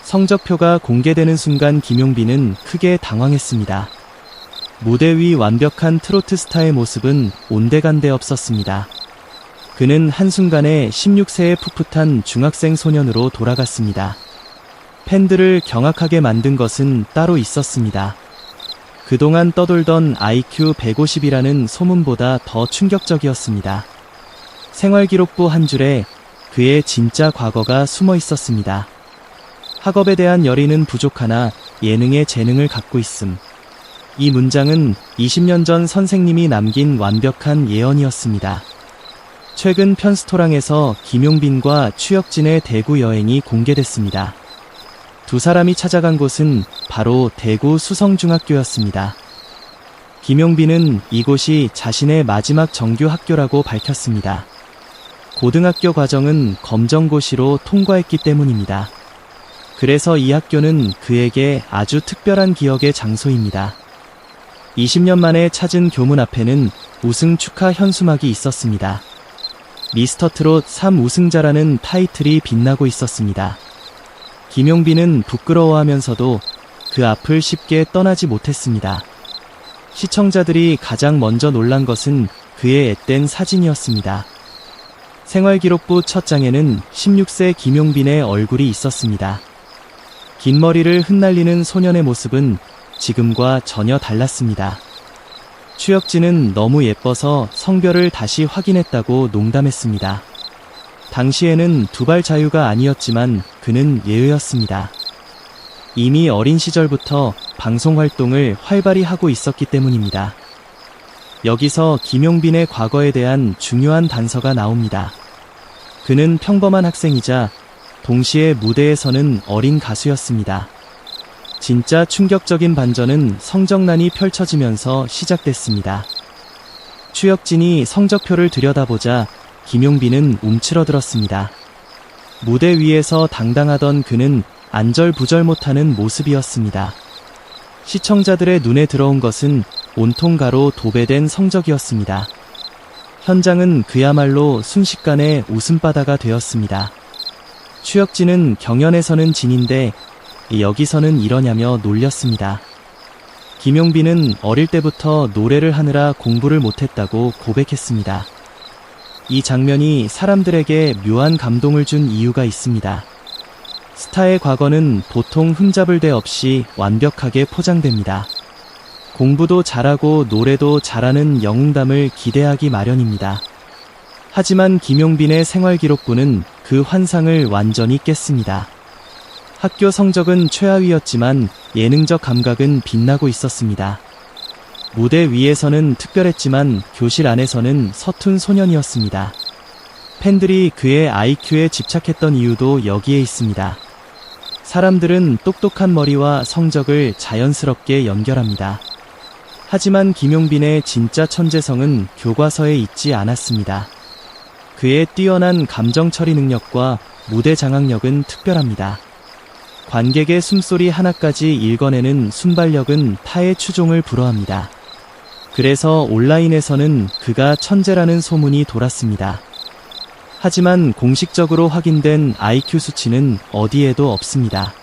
성적표가 공개되는 순간 김용빈은 크게 당황했습니다. 무대 위 완벽한 트로트 스타의 모습은 온데간데 없었습니다. 그는 한순간에 16세의 풋풋한 중학생 소년으로 돌아갔습니다. 팬들을 경악하게 만든 것은 따로 있었습니다. 그동안 떠돌던 IQ 150이라는 소문보다 더 충격적이었습니다. 생활기록부 한 줄에 그의 진짜 과거가 숨어 있었습니다. 학업에 대한 열의는 부족하나 예능에 재능을 갖고 있음. 이 문장은 20년 전 선생님이 남긴 완벽한 예언이었습니다. 최근 편스토랑에서 김용빈과 추혁진의 대구 여행이 공개됐습니다. 두 사람이 찾아간 곳은 바로 대구 수성중학교였습니다. 김용빈은 이곳이 자신의 마지막 정규 학교라고 밝혔습니다. 고등학교 과정은 검정고시로 통과했기 때문입니다. 그래서 이 학교는 그에게 아주 특별한 기억의 장소입니다. 20년 만에 찾은 교문 앞에는 우승 축하 현수막이 있었습니다. 미스터트롯 3우승자라는 타이틀이 빛나고 있었습니다. 김용빈은 부끄러워하면서도 그 앞을 쉽게 떠나지 못했습니다. 시청자들이 가장 먼저 놀란 것은 그의 앳된 사진이었습니다. 생활기록부 첫 장에는 16세 김용빈의 얼굴이 있었습니다. 긴 머리를 흩날리는 소년의 모습은 지금과 전혀 달랐습니다. 추혁진은 너무 예뻐서 성별을 다시 확인했다고 농담했습니다. 당시에는 두발 자유가 아니었지만 그는 예의였습니다. 이미 어린 시절부터 방송 활동을 활발히 하고 있었기 때문입니다. 여기서 김용빈의 과거에 대한 중요한 단서가 나옵니다. 그는 평범한 학생이자 동시에 무대에 서는 어린 가수였습니다. 진짜 충격적인 반전은 성적난이 펼쳐지면서 시작됐습니다. 추혁진이 성적표를 들여다보자 김용빈은 움츠러들었습니다. 무대 위에서 당당하던 그는 안절부절 못하는 모습이었습니다. 시청자들의 눈에 들어온 것은 온통 가로 도배된 성적이었습니다. 현장은 그야말로 순식간에 웃음바다가 되었습니다. 추혁진은 경연에서는 진인데 여기서는 이러냐며 놀렸습니다. 김용빈은 어릴 때부터 노래를 하느라 공부를 못했다고 고백했습니다. 이 장면이 사람들에게 묘한 감동을 준 이유가 있습니다. 스타의 과거는 보통 흠잡을 데 없이 완벽하게 포장됩니다. 공부도 잘하고 노래도 잘하는 영웅담을 기대하기 마련입니다. 하지만 김용빈의 생활기록부는 그 환상을 완전히 깼습니다. 학교 성적은 최하위였지만 예능적 감각은 빛나고 있었습니다. 무대 위에서는 특별했지만 교실 안에서는 서툰 소년이었습니다. 팬들이 그의 IQ에 집착했던 이유도 여기에 있습니다. 사람들은 똑똑한 머리와 성적을 자연스럽게 연결합니다. 하지만 김용빈의 진짜 천재성은 교과서에 있지 않았습니다. 그의 뛰어난 감정 처리 능력과 무대 장악력은 특별합니다. 관객의 숨소리 하나까지 읽어내는 순발력은 타의 추종을 불허합니다. 그래서 온라인에서는 그가 천재라는 소문이 돌았습니다. 하지만 공식적으로 확인된 IQ 수치는 어디에도 없습니다.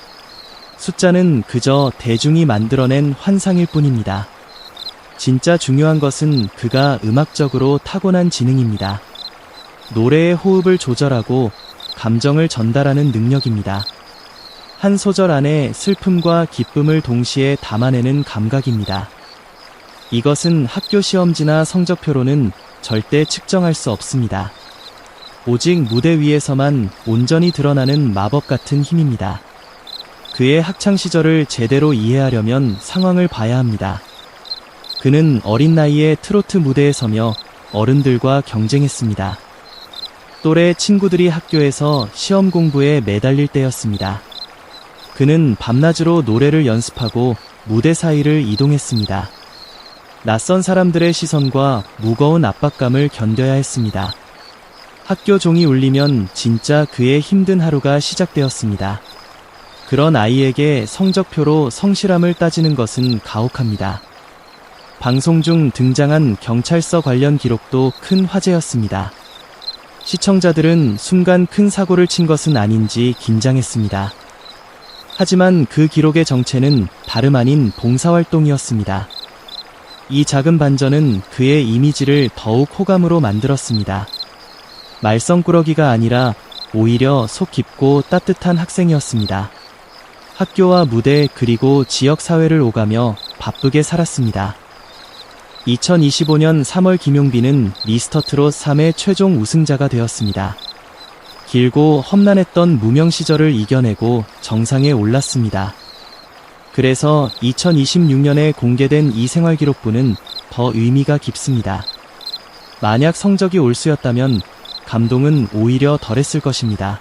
숫자는 그저 대중이 만들어낸 환상일 뿐입니다. 진짜 중요한 것은 그가 음악적으로 타고난 지능입니다. 노래의 호흡을 조절하고 감정을 전달하는 능력입니다. 한 소절 안에 슬픔과 기쁨을 동시에 담아내는 감각입니다. 이것은 학교 시험지나 성적표로는 절대 측정할 수 없습니다. 오직 무대 위에서만 온전히 드러나는 마법 같은 힘입니다. 그의 학창 시절을 제대로 이해하려면 상황을 봐야 합니다. 그는 어린 나이에 트로트 무대에 서며 어른들과 경쟁했습니다. 또래 친구들이 학교에서 시험 공부에 매달릴 때였습니다. 그는 밤낮으로 노래를 연습하고 무대 사이를 이동했습니다. 낯선 사람들의 시선과 무거운 압박감을 견뎌야 했습니다. 학교 종이 울리면 진짜 그의 힘든 하루가 시작되었습니다. 그런 아이에게 성적표로 성실함을 따지는 것은 가혹합니다. 방송 중 등장한 경찰서 관련 기록도 큰 화제였습니다. 시청자들은 순간 큰 사고를 친 것은 아닌지 긴장했습니다. 하지만 그 기록의 정체는 다름 아닌 봉사활동이었습니다. 이 작은 반전은 그의 이미지를 더욱 호감으로 만들었습니다. 말썽꾸러기가 아니라 오히려 속 깊고 따뜻한 학생이었습니다. 학교와 무대 그리고 지역사회를 오가며 바쁘게 살았습니다. 2025년 3월 김용빈은 미스터트롯 3회 최종 우승자가 되었습니다. 길고 험난했던 무명 시절을 이겨내고 정상에 올랐습니다. 그래서 2026년에 공개된 이 생활기록부는 더 의미가 깊습니다. 만약 성적이 올수였다면 감동은 오히려 덜했을 것입니다.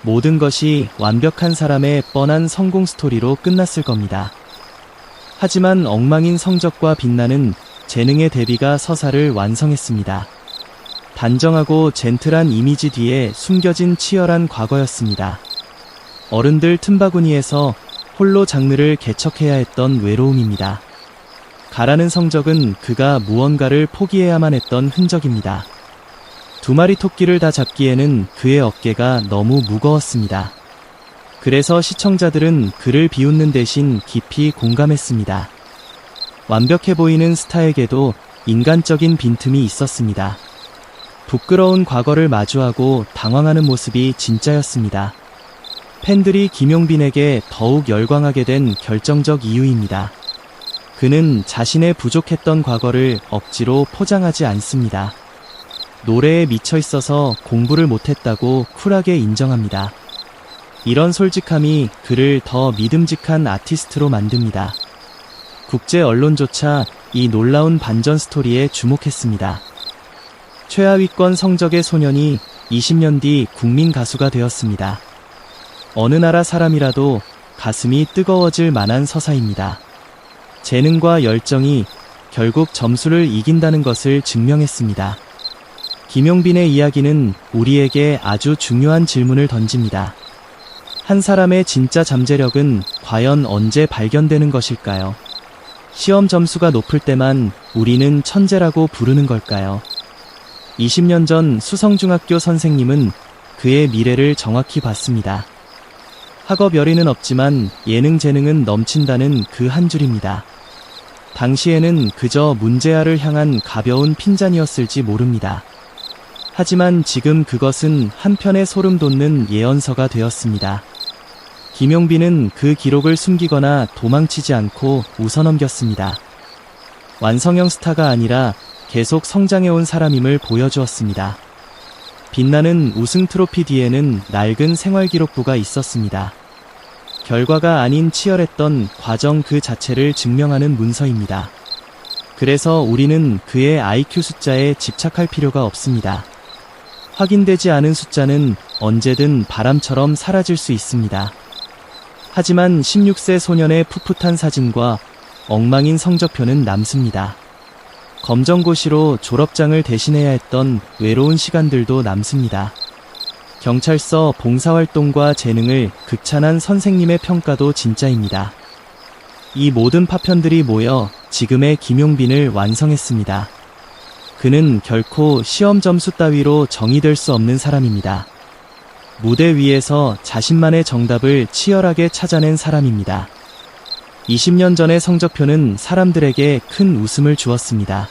모든 것이 완벽한 사람의 뻔한 성공 스토리로 끝났을 겁니다. 하지만 엉망인 성적과 빛나는 재능의 대비가 서사를 완성했습니다. 단정하고 젠틀한 이미지 뒤에 숨겨진 치열한 과거였습니다. 어른들 틈바구니에서 홀로 장르를 개척해야 했던 외로움입니다. 가라는 성적은 그가 무언가를 포기해야만 했던 흔적입니다. 두 마리 토끼를 다 잡기에는 그의 어깨가 너무 무거웠습니다. 그래서 시청자들은 그를 비웃는 대신 깊이 공감했습니다. 완벽해 보이는 스타에게도 인간적인 빈틈이 있었습니다. 부끄러운 과거를 마주하고 당황하는 모습이 진짜였습니다. 팬들이 김용빈에게 더욱 열광하게 된 결정적 이유입니다. 그는 자신의 부족했던 과거를 억지로 포장하지 않습니다. 노래에 미쳐 있어서 공부를 못했다고 쿨하게 인정합니다. 이런 솔직함이 그를 더 믿음직한 아티스트로 만듭니다. 국제 언론조차 이 놀라운 반전 스토리에 주목했습니다. 최하위권 성적의 소년이 20년 뒤 국민 가수가 되었습니다. 어느 나라 사람이라도 가슴이 뜨거워질 만한 서사입니다. 재능과 열정이 결국 점수를 이긴다는 것을 증명했습니다. 김용빈의 이야기는 우리에게 아주 중요한 질문을 던집니다. 한 사람의 진짜 잠재력은 과연 언제 발견되는 것일까요? 시험 점수가 높을 때만 우리는 천재라고 부르는 걸까요? 20년 전 수성중학교 선생님은 그의 미래를 정확히 봤습니다. 학업 열의는 없지만 예능 재능은 넘친다는 그 한 줄입니다. 당시에는 그저 문제아를 향한 가벼운 핀잔이었을지 모릅니다. 하지만 지금 그것은 한편의 소름 돋는 예언서가 되었습니다. 김용빈은 그 기록을 숨기거나 도망치지 않고 웃어넘겼습니다. 완성형 스타가 아니라 계속 성장해온 사람임을 보여주었습니다. 빛나는 우승 트로피 뒤에는 낡은 생활기록부가 있었습니다. 결과가 아닌 치열했던 과정 그 자체를 증명하는 문서입니다. 그래서 우리는 그의 IQ 숫자에 집착할 필요가 없습니다. 확인되지 않은 숫자는 언제든 바람처럼 사라질 수 있습니다. 하지만 16세 소년의 풋풋한 사진과 엉망인 성적표는 남습니다. 검정고시로 졸업장을 대신해야 했던 외로운 시간들도 남습니다. 경찰서 봉사활동과 재능을 극찬한 선생님의 평가도 진짜입니다. 이 모든 파편들이 모여 지금의 김용빈을 완성했습니다. 그는 결코 시험 점수 따위로 정의될 수 없는 사람입니다. 무대 위에서 자신만의 정답을 치열하게 찾아낸 사람입니다. 20년 전의 성적표는 사람들에게 큰 웃음을 주었습니다.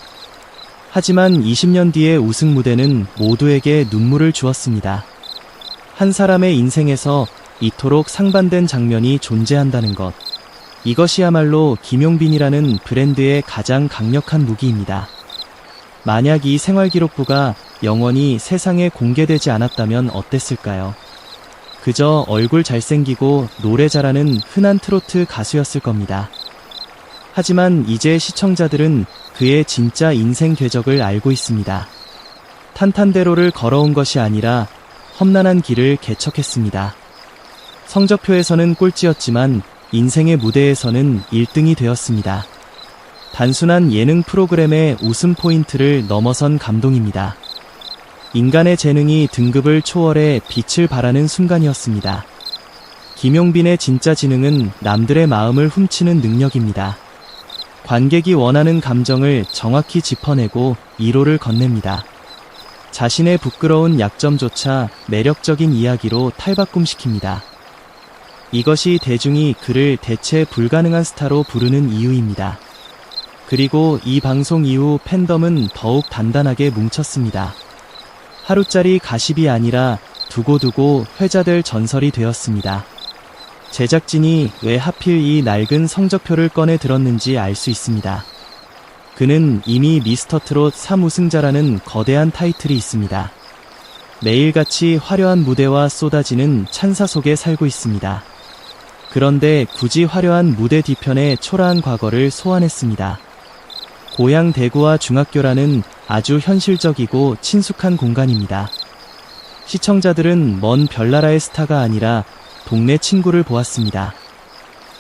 하지만 20년 뒤의 우승 무대는 모두에게 눈물을 주었습니다. 한 사람의 인생에서 이토록 상반된 장면이 존재한다는 것. 이것이야말로 김용빈이라는 브랜드의 가장 강력한 무기입니다. 만약 이 생활기록부가 영원히 세상에 공개되지 않았다면 어땠을까요? 그저 얼굴 잘생기고 노래 잘하는 흔한 트로트 가수였을 겁니다. 하지만 이제 시청자들은 그의 진짜 인생 궤적을 알고 있습니다. 탄탄대로를 걸어온 것이 아니라 험난한 길을 개척했습니다. 성적표에서는 꼴찌였지만 인생의 무대에서는 1등이 되었습니다. 단순한 예능 프로그램의 웃음 포인트를 넘어선 감동입니다. 인간의 재능이 등급을 초월해 빛을 발하는 순간이었습니다. 김용빈의 진짜 지능은 남들의 마음을 훔치는 능력입니다. 관객이 원하는 감정을 정확히 짚어내고 1호를 건넵니다. 자신의 부끄러운 약점조차 매력적인 이야기로 탈바꿈시킵니다. 이것이 대중이 그를 대체 불가능한 스타로 부르는 이유입니다. 그리고 이 방송 이후 팬덤은 더욱 단단하게 뭉쳤습니다. 하루짜리 가십이 아니라 두고두고 회자될 전설이 되었습니다. 제작진이 왜 하필 이 낡은 성적표를 꺼내 들었는지 알 수 있습니다. 그는 이미 미스터트롯 3우승자라는 거대한 타이틀이 있습니다. 매일같이 화려한 무대와 쏟아지는 찬사 속에 살고 있습니다. 그런데 굳이 화려한 무대 뒤편의 초라한 과거를 소환했습니다. 고향 대구와 중학교라는 아주 현실적이고 친숙한 공간입니다. 시청자들은 먼 별나라의 스타가 아니라 동네 친구를 보았습니다.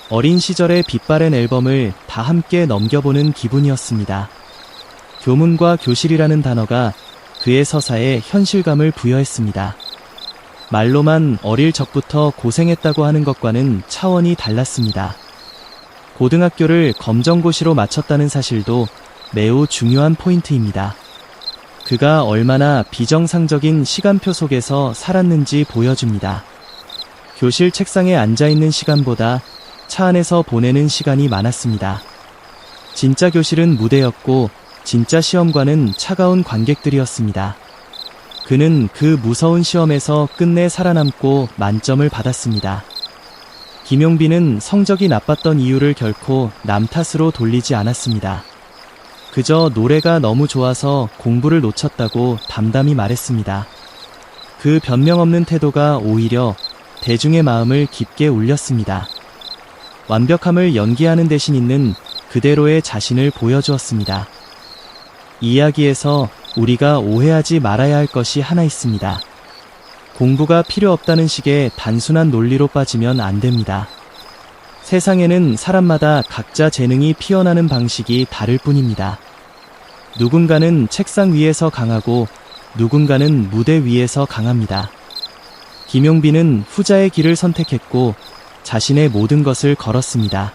어린 시절의 빛바랜 앨범을 다 함께 넘겨보는 기분이었습니다. 교문과 교실이라는 단어가 그의 서사에 현실감을 부여했습니다. 말로만 어릴 적부터 고생했다고 하는 것과는 차원이 달랐습니다. 고등학교를 검정고시로 마쳤다는 사실도 매우 중요한 포인트입니다. 그가 얼마나 비정상적인 시간표 속에서 살았는지 보여줍니다. 교실 책상에 앉아있는 시간보다 차 안에서 보내는 시간이 많았습니다. 진짜 교실은 무대였고 진짜 시험관은 차가운 관객들이었습니다. 그는 그 무서운 시험에서 끝내 살아남고 만점을 받았습니다. 김용빈은 성적이 나빴던 이유를 결코 남 탓으로 돌리지 않았습니다. 그저 노래가 너무 좋아서 공부를 놓쳤다고 담담히 말했습니다. 그 변명 없는 태도가 오히려 대중의 마음을 깊게 울렸습니다. 완벽함을 연기하는 대신 있는 그대로의 자신을 보여주었습니다. 이야기에서 우리가 오해하지 말아야 할 것이 하나 있습니다. 공부가 필요 없다는 식의 단순한 논리로 빠지면 안 됩니다. 세상에는 사람마다 각자 재능이 피어나는 방식이 다를 뿐입니다. 누군가는 책상 위에서 강하고 누군가는 무대 위에서 강합니다. 김용빈은 후자의 길을 선택했고 자신의 모든 것을 걸었습니다.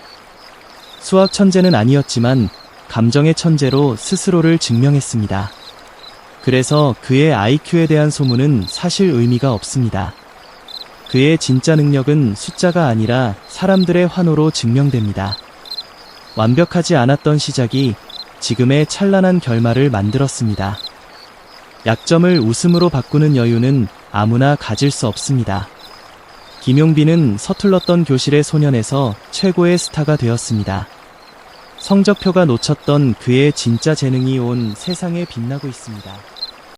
수학 천재는 아니었지만 감정의 천재로 스스로를 증명했습니다. 그래서 그의 IQ에 대한 소문은 사실 의미가 없습니다. 그의 진짜 능력은 숫자가 아니라 사람들의 환호로 증명됩니다. 완벽하지 않았던 시작이 지금의 찬란한 결말을 만들었습니다. 약점을 웃음으로 바꾸는 여유는 아무나 가질 수 없습니다. 김용빈은 서툴렀던 교실의 소년에서 최고의 스타가 되었습니다. 성적표가 놓쳤던 그의 진짜 재능이 온 세상에 빛나고 있습니다.